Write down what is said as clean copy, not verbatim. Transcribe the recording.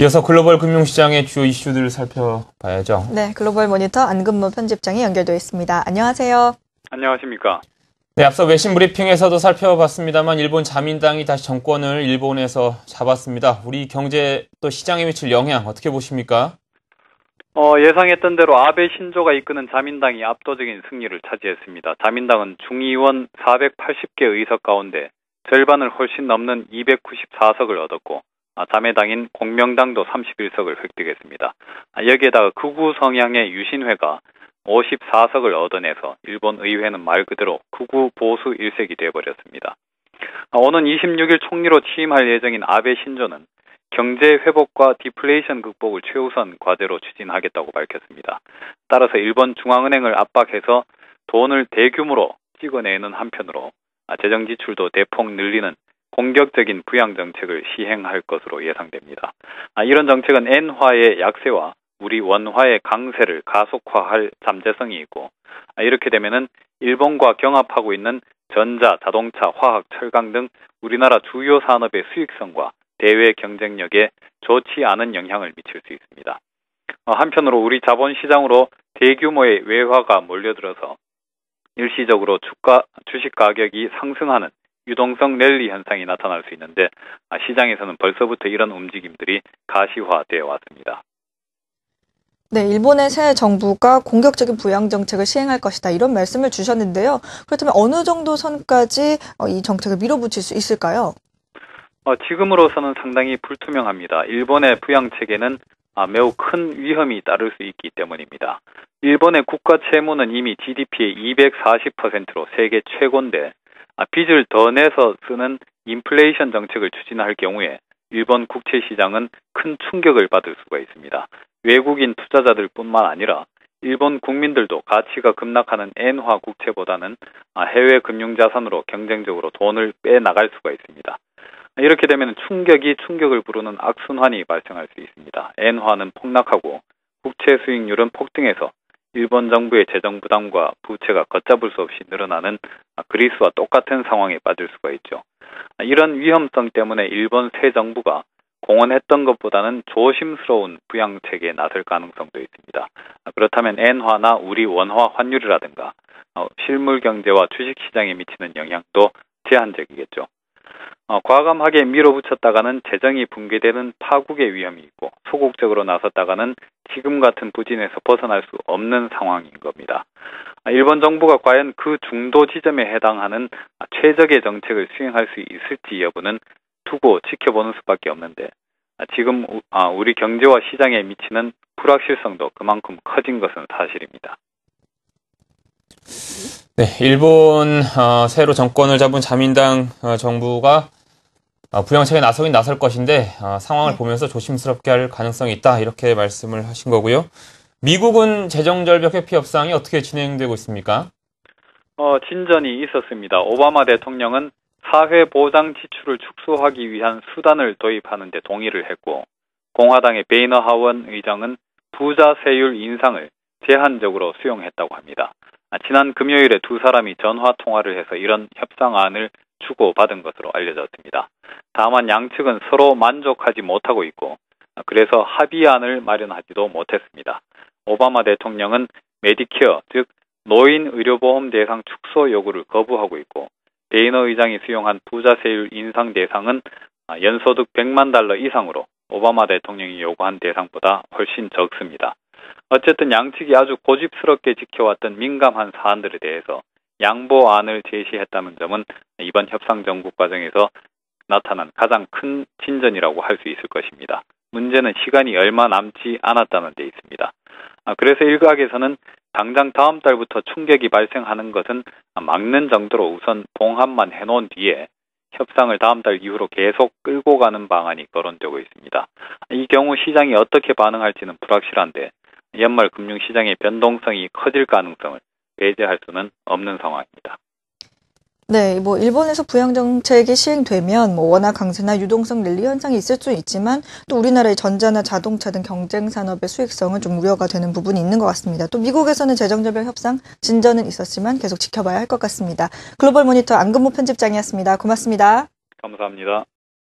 이어서 글로벌 금융시장의 주요 이슈들을 살펴봐야죠. 네, 글로벌 모니터 안근모 편집장이 연결되어 있습니다. 안녕하세요. 안녕하십니까. 네, 앞서 외신 브리핑에서도 살펴봤습니다만 일본 자민당이 다시 정권을 일본에서 잡았습니다. 우리 경제 또 시장에 미칠 영향 어떻게 보십니까? 예상했던 대로 아베 신조가 이끄는 자민당이 압도적인 승리를 차지했습니다. 자민당은 중의원 480개 의석 가운데 절반을 훨씬 넘는 294석을 얻었고 자매당인 공명당도 31석을 획득했습니다. 여기에다가 극우 성향의 유신회가 54석을 얻어내서 일본 의회는 말 그대로 극우 보수 일색이 되어버렸습니다. 오는 26일 총리로 취임할 예정인 아베 신조는 경제 회복과 디플레이션 극복을 최우선 과제로 추진하겠다고 밝혔습니다. 따라서 일본 중앙은행을 압박해서 돈을 대규모로 찍어내는 한편으로 재정 지출도 대폭 늘리는 공격적인 부양 정책을 시행할 것으로 예상됩니다. 이런 정책은 엔화의 약세와 우리 원화의 강세를 가속화할 잠재성이 있고 이렇게 되면은 일본과 경합하고 있는 전자, 자동차, 화학, 철강 등 우리나라 주요 산업의 수익성과 대외 경쟁력에 좋지 않은 영향을 미칠 수 있습니다. 한편으로 우리 자본시장으로 대규모의 외화가 몰려들어서 일시적으로 주식 가격이 상승하는 유동성 랠리 현상이 나타날 수 있는데 시장에서는 벌써부터 이런 움직임들이 가시화되어 왔습니다. 네, 일본의 새 정부가 공격적인 부양 정책을 시행할 것이다 이런 말씀을 주셨는데요. 그렇다면 어느 정도 선까지 이 정책을 밀어붙일 수 있을까요? 지금으로서는 상당히 불투명합니다. 일본의 부양 체계는 매우 큰 위험이 따를 수 있기 때문입니다. 일본의 국가 채무는 이미 GDP의 240%로 세계 최고인데 빚을 더 내서 쓰는 인플레이션 정책을 추진할 경우에 일본 국채 시장은 큰 충격을 받을 수가 있습니다. 외국인 투자자들뿐만 아니라 일본 국민들도 가치가 급락하는 엔화 국채보다는 해외 금융자산으로 경쟁적으로 돈을 빼나갈 수가 있습니다. 이렇게 되면 충격이 충격을 부르는 악순환이 발생할 수 있습니다. 엔화는 폭락하고 국채 수익률은 폭등해서 일본 정부의 재정 부담과 부채가 걷잡을 수 없이 늘어나는 그리스와 똑같은 상황에 빠질 수가 있죠. 이런 위험성 때문에 일본 새 정부가 공언했던 것보다는 조심스러운 부양책에 나설 가능성도 있습니다. 그렇다면 엔화나 우리 원화 환율이라든가 실물 경제와 주식 시장에 미치는 영향도 제한적이겠죠. 과감하게 밀어붙였다가는 재정이 붕괴되는 파국의 위험이 있고 소극적으로 나섰다가는 지금 같은 부진에서 벗어날 수 없는 상황인 겁니다. 일본 정부가 과연 그 중도 지점에 해당하는 최적의 정책을 수행할 수 있을지 여부는 두고 지켜보는 수밖에 없는데 지금 우리 경제와 시장에 미치는 불확실성도 그만큼 커진 것은 사실입니다. 네, 일본 새로 정권을 잡은 자민당 정부가 부양책에 나서긴 나설 것인데 상황을 보면서 조심스럽게 할 가능성이 있다 이렇게 말씀을 하신 거고요. 미국은 재정절벽 회피 협상이 어떻게 진행되고 있습니까? 진전이 있었습니다. 오바마 대통령은 사회보장 지출을 축소하기 위한 수단을 도입하는 데 동의를 했고 공화당의 베이너 하원 의장은 부자 세율 인상을 제한적으로 수용했다고 합니다. 지난 금요일에 두 사람이 전화 통화를 해서 이런 협상안을 주고받은 것으로 알려졌습니다. 다만 양측은 서로 만족하지 못하고 있고 그래서 합의안을 마련하지도 못했습니다. 오바마 대통령은 메디케어, 즉 노인 의료보험 대상 축소 요구를 거부하고 있고 베이너 의장이 수용한 부자 세율 인상 대상은 연소득 100만 달러 이상으로 오바마 대통령이 요구한 대상보다 훨씬 적습니다. 어쨌든 양측이 아주 고집스럽게 지켜왔던 민감한 사안들에 대해서 양보안을 제시했다는 점은 이번 협상 정국 과정에서 나타난 가장 큰 진전이라고 할 수 있을 것입니다. 문제는 시간이 얼마 남지 않았다는 데 있습니다. 그래서 일각에서는 당장 다음 달부터 충격이 발생하는 것은 막는 정도로 우선 봉합만 해놓은 뒤에 협상을 다음 달 이후로 계속 끌고 가는 방안이 거론되고 있습니다. 이 경우 시장이 어떻게 반응할지는 불확실한데 연말 금융시장의 변동성이 커질 가능성을 배제할 수는 없는 상황입니다. 네, 일본에서 부양 정책이 시행되면 원화 강세나 유동성 랠리 현상이 있을 수 있지만 또 우리나라의 전자나 자동차 등 경쟁 산업의 수익성은 좀 우려가 되는 부분이 있는 것 같습니다. 또 미국에서는 재정절벽 협상 진전은 있었지만 계속 지켜봐야 할 것 같습니다. 글로벌 모니터 안근모 편집장이었습니다. 고맙습니다. 감사합니다.